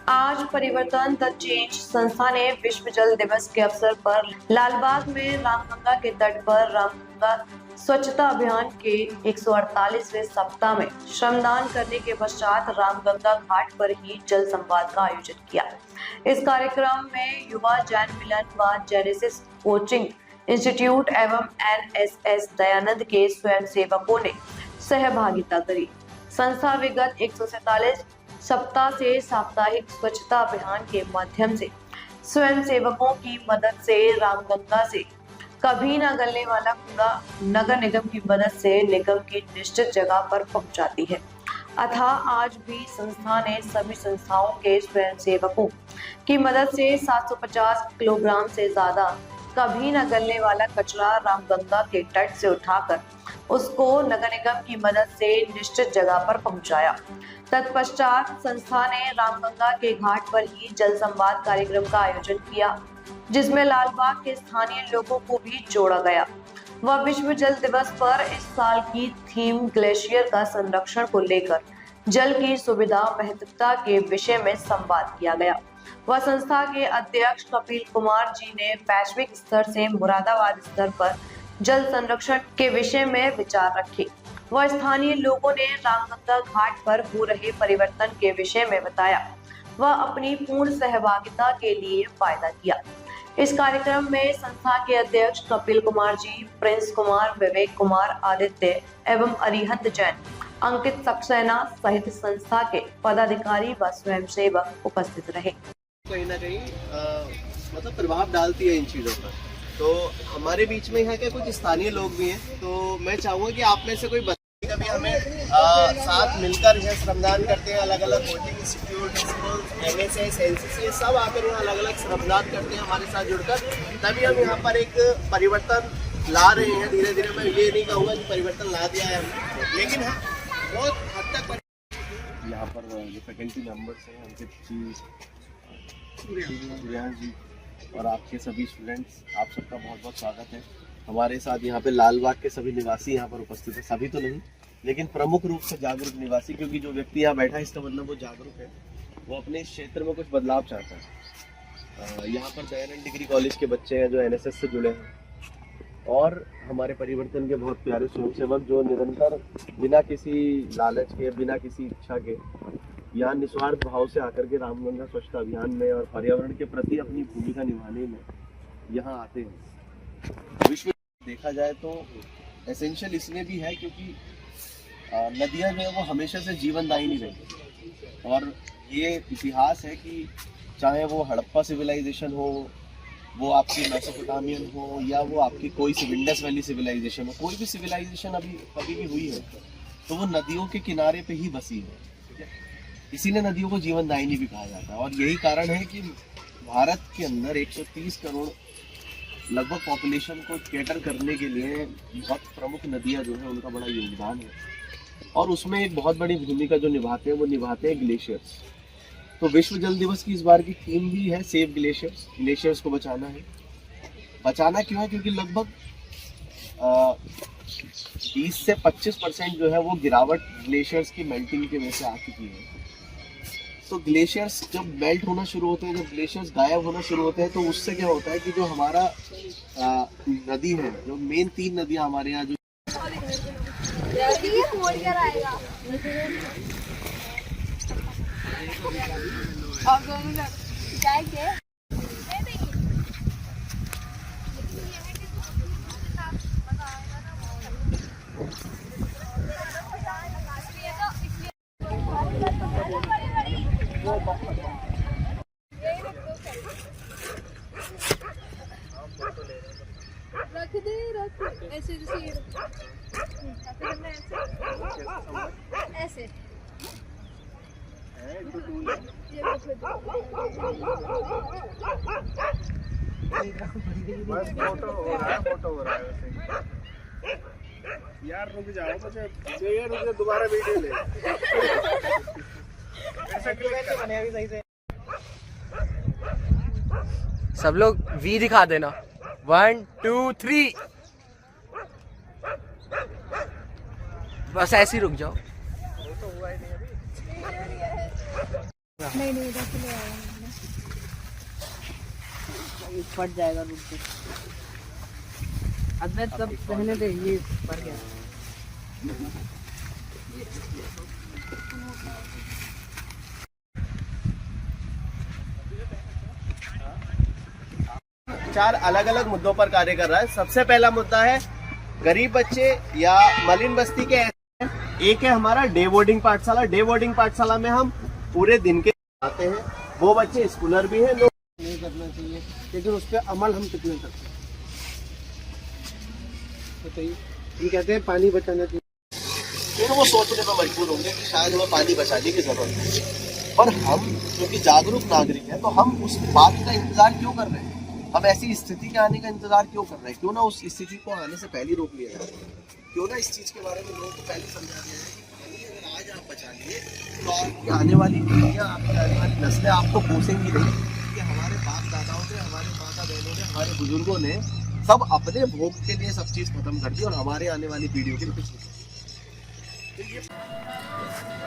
आज परिवर्तन the change संस्था ने विश्व जल दिवस के अवसर पर लालबाग में रामगंगा के तट पर रामगंगा स्वच्छता अभियान के 148वें सप्ताह में श्रमदान करने के पश्चात रामगंगा घाट पर ही जल संवाद का आयोजन किया। इस कार्यक्रम में युवा जैन मिलन व जेनेसिस कोचिंग इंस्टीट्यूट एवं एनएसएस दयानंद के स्वयंसेवकों ने सहभागिता करी। संस्था विगत 147 सप्ताह से साप्ताहिक स्वच्छता अभियान के माध्यम से स्वयंसेवकों की मदद से रामगंगा से कभी न गलने वाला कूड़ा नगर निगम की मदद से निगम की निश्चित जगह पर पहुंचाती है। अतः आज भी संस्था ने सभी संस्थाओं के स्वयंसेवकों की मदद से 750 किलोग्राम से ज्यादा कभी न गलने वाला कचरा रामगंगा के तट से उठाकर उसको नगर निगम की मदद से निश्चित जगह पर पहुंचाया। तत्पश्चात संस्था ने रामगंगा के घाट पर ही जल संवाद कार्यक्रम का आयोजन किया, जिसमें लालबाग के स्थानीय लोगों को भी जोड़ा गया। वह विश्व जल दिवस पर इस साल की थीम ग्लेशियर का संरक्षण को लेकर जल की सुविधा महत्वता के विषय में संवाद किया गया। वह संस्था के अध्यक्ष कपिल कुमार जी ने वैश्विक स्तर से मुरादाबाद स्तर पर जल संरक्षण के विषय में विचार रखे। वह स्थानीय लोगों ने रामगंगा घाट पर हो रहे परिवर्तन के विषय में बताया। वह अपनी पूर्ण सहभागिता के लिए वायदा किया। इस कार्यक्रम में संस्था के अध्यक्ष कपिल कुमार जी, प्रिंस कुमार, विवेक कुमार, आदित्य एवं अरिहंत जैन, अंकित सक्सेना सहित संस्था के पदाधिकारी व स्वयंसेवक उपस्थित रहे। कहीं ना कहीं मतलब प्रभाव डालती है इन चीज़ों पर। तो हमारे बीच में यहाँ के कुछ स्थानीय लोग भी हैं, तो मैं चाहूँगा कि आप में से कोई कभी हमें साथ मिलकर यह श्रमदान करते हैं। अलग अलग coaching institute, school, NSS, NCC सब आकर यहाँ अलग अलग श्रमदान करते हैं हमारे साथ जुड़कर। तभी हम यहाँ पर एक परिवर्तन ला रहे हैं धीरे धीरे। मैं ये नहीं कहूँगा कि परिवर्तन ला दिया है हमने, लेकिन हाँ बहुत हद तक यहाँ पर जो फैकल्टी मेम्बर्स हैं अंकित जी, सूर्यांश जी और आपके सभी स्टूडेंट्स, आप सबका बहुत बहुत स्वागत है। हमारे साथ यहाँ पे लालबाग के सभी निवासी यहाँ पर उपस्थित है। सभी तो नहीं, लेकिन प्रमुख रूप से जागरूक निवासी, क्योंकि जो व्यक्ति यहाँ बैठा है इसका मतलब वो जागरूक है, वो अपने क्षेत्र में कुछ बदलाव चाहता है। यहाँ पर दयानंद डिग्री कॉलेज के बच्चे हैं जो एनएसएस से जुड़े हैं, और हमारे परिवर्तन के बहुत प्यारे स्वयंसेवक जो निरंतर बिना किसी लालच के, बिना किसी इच्छा के यहाँ निस्वार्थ भाव से आकर के रामगंगा स्वच्छता अभियान में और पर्यावरण के प्रति अपनी भूमिका निभाने में यहाँ आते हैं। विश्व देखा जाए तो एसेंशियल इसलिए भी है क्योंकि नदियाँ जो है वो हमेशा से जीवनदायिनी रही, और ये इतिहास है कि चाहे वो हड़प्पा सिविलाइजेशन हो, वो आपकी मेसोपोटामियन हो, या वो आपकी कोई इंडस वैली सिविलाइजेशन हो, कोई भी सिविलाइजेशन अभी कभी भी हुई है तो वो नदियों के किनारे पे ही बसी है। इसीलिए नदियों को जीवनदायिनी भी कहा जाता है। और यही कारण है कि भारत के अंदर 130 करोड़ लगभग पॉपुलेशन को कैटर करने के लिए बहुत प्रमुख नदियां जो है उनका बड़ा योगदान है, और उसमें एक बहुत बड़ी भूमिका जो निभाते हैं वो निभाते हैं ग्लेशियर्स। तो विश्व जल दिवस की इस बार की थीम भी है सेव ग्लेशियर्स। ग्लेशियर्स को बचाना है। बचाना क्यों है? क्योंकि लगभग 20 से 25% जो है वो गिरावट ग्लेशियर्स की मेल्टिंग की वजह से आ चुकी है। तो ग्लेशियर्स जब मेल्ट होना शुरू होते हैं, जब ग्लेशियर्स गायब होना शुरू होते हैं, तो उससे क्या होता है कि जो हमारा नदी है, जो मेन 3 नदियां हमारे यहाँ जो रख दे ऐसे ऐसे फोटो हो रहा है वैसे। यार रुक जाओ, मुझे यार रुक, दोबारा वीडियो ले। ऐसा कैसे बने अभी सही से? सब लोग वी दिखा देना। 1 2 3 बस ऐसे ही रुक जाओ। नहीं नहीं इधर से ले आया हमने। फट जाएगा रुक के। अबे सब पहने दे ये पर गया। चार अलग अलग मुद्दों पर कार्य कर रहा है। सबसे पहला मुद्दा है गरीब बच्चे या मलिन बस्ती के ऐसे हैं। एक है हमारा डे बोर्डिंग पाठशाला। डे बोर्डिंग पाठशाला में हम पूरे दिन के आते हैं। वो बच्चे स्कूलर भी हैं। लोग नहीं करना चाहिए, लेकिन उस पर अमल हम कितने करते हैं बताइए। हम कहते हैं पानी बचाना चाहिए, फिर वो सोचने पर मजबूर होंगे कि शायद हमें पानी बचाने की जरूरत है। पर हम क्योंकि जागरूक नागरिक हैं, तो हम उस बात का इंतजार क्यों कर रहे हैं? हम ऐसी स्थिति के आने का इंतजार क्यों कर रहे हैं? क्यों ना उस स्थिति को आने से पहले रोक लिया जाए? क्यों ना इस चीज के बारे में लोगों को पहले समझा दिया जाए कि पानी अगर आज आप बचा लिए तो आपकी आने वाली पीढ़ियां, आपकी आने वाली नस्लें आपको कोसेंगी नहीं कि हमारे बाप दादाओं ने, हमारे माता बहनों ने, हमारे बुजुर्गों ने सब अपने भोग के लिए सब चीज खत्म कर दी और हमारे आने वाली पीढ़ियों के लिए कुछ नहीं।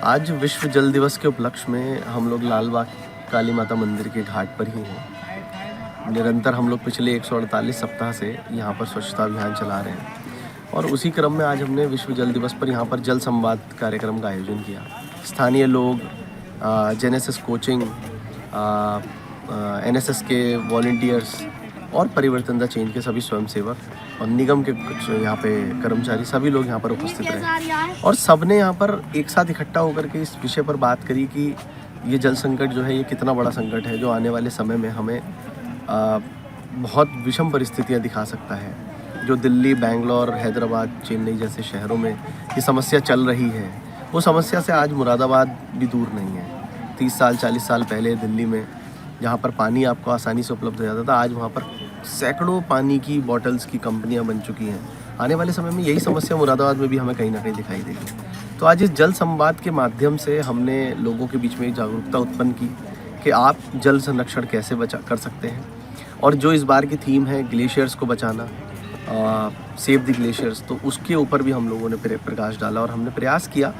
आज विश्व जल दिवस के उपलक्ष्य में हम लोग लालबाग काली माता मंदिर के घाट पर ही हैं। निरंतर हम लोग पिछले 148 सप्ताह से यहाँ पर स्वच्छता अभियान चला रहे हैं और उसी क्रम में आज हमने विश्व जल दिवस पर यहाँ पर जल संवाद कार्यक्रम का आयोजन किया। स्थानीय लोग, जेनेसिस कोचिंग, एनएसएस के वॉलंटियर्स और परिवर्तन द चेंज के सभी स्वयंसेवक और निगम के कुछ यहाँ पे कर्मचारी, सभी लोग यहाँ पर उपस्थित रहे और सबने यहाँ पर एक साथ इकट्ठा होकर के इस विषय पर बात करी कि ये जल संकट जो है ये कितना बड़ा संकट है जो आने वाले समय में हमें बहुत विषम परिस्थितियाँ दिखा सकता है। जो दिल्ली, बेंगलोर, हैदराबाद, चेन्नई जैसे शहरों में ये समस्या चल रही है, वो समस्या से आज मुरादाबाद भी दूर नहीं है। 30 साल 40 साल पहले दिल्ली में जहाँ पर पानी आपको आसानी से उपलब्ध हो जाता था, आज वहाँ पर सैकड़ों पानी की बॉटल्स की कंपनियाँ बन चुकी हैं। आने वाले समय में यही समस्या मुरादाबाद में भी हमें कहीं ना कहीं दिखाई देगी। तो आज इस जल संवाद के माध्यम से हमने लोगों के बीच में जागरूकता उत्पन्न की कि आप जल संरक्षण कैसे कर सकते हैं। और जो इस बार की थीम है ग्लेशियर्स को बचाना, सेव द ग्लेशियर्स, तो उसके ऊपर भी हम लोगों ने प्रकाश डाला और हमने प्रयास किया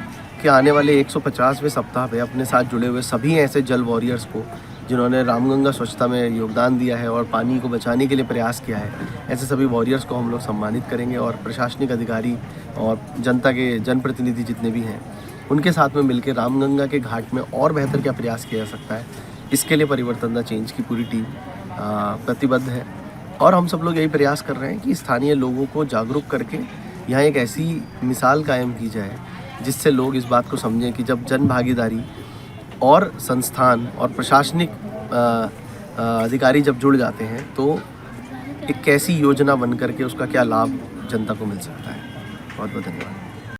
कि आने वाले 150वें सप्ताह में अपने साथ जुड़े हुए सभी ऐसे जल वॉरियर्स को जिन्होंने रामगंगा स्वच्छता में योगदान दिया है और पानी को बचाने के लिए प्रयास किया है, ऐसे सभी वॉरियर्स को हम लोग सम्मानित करेंगे और प्रशासनिक अधिकारी और जनता के जनप्रतिनिधि जितने भी हैं उनके साथ में मिलकर रामगंगा के घाट में और बेहतर क्या प्रयास किया जा सकता है, इसके लिए परिवर्तन द चेंज की पूरी टीम प्रतिबद्ध है। और हम सब लोग यही प्रयास कर रहे हैं कि स्थानीय लोगों को जागरूक करके यहाँ एक ऐसी मिसाल कायम की जाए जिससे लोग इस बात को समझें कि जब जन भागीदारी और संस्थान और प्रशासनिक अधिकारी जब जुड़ जाते हैं तो एक कैसी योजना बन करके उसका क्या लाभ जनता को मिल सकता है। बहुत बहुत धन्यवाद।